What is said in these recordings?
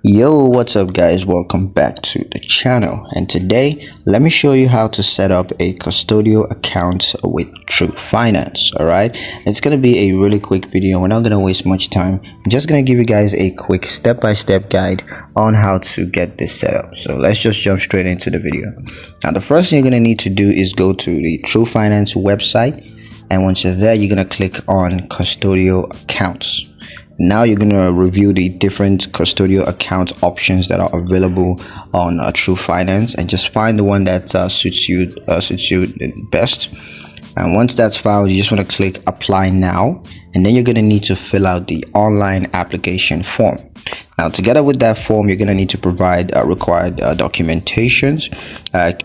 Yo, what's up guys? Welcome back to the channel, and today let me show you how to set up a custodial account with Twoguysfinance. All right, it's gonna be a really quick video. We're not gonna waste much time. I'm just gonna give you guys a quick step-by-step guide on how to get this set up. So let's just jump straight into the video. Now the first thing you're gonna need to do is go to the Twoguysfinance website, and once you're there, you're gonna click on custodial accounts. Now you're going to review the different custodial account options that are available on Twoguysfinance, and just find the one that suits you best. And once that's found, you just want to click apply now, and then you're going to need to fill out the online application form. Now, together with that form, you're going to need to provide required documentations,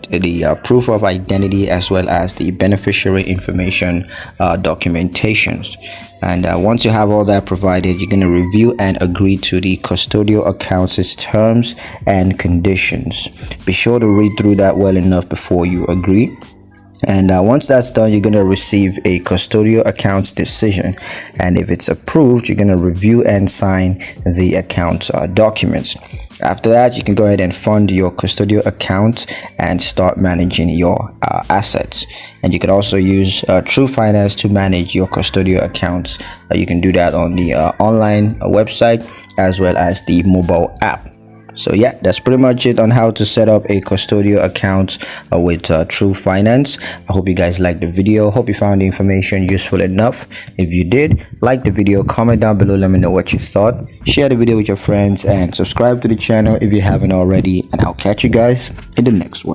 the proof of identity, as well as the beneficiary information documentations. And once you have all that provided, you're going to review and agree to the custodial accounts' terms and conditions. Be sure to read through that well enough before you agree. And once that's done, you're going to receive a custodial accounts decision, and if it's approved, you're going to review and sign the account documents. After that, you can go ahead and fund your custodial account and start managing your assets. And you can also use Twoguysfinance to manage your custodial accounts. You can do that on the online website as well as the mobile app. So yeah, that's pretty much it on how to set up a custodial account with Twoguysfinance. I hope you guys liked the video. Hope you found the information useful enough. If you did, like the video, comment down below, let me know what you thought. Share the video with your friends and subscribe to the channel if you haven't already, and I'll catch you guys in the next one.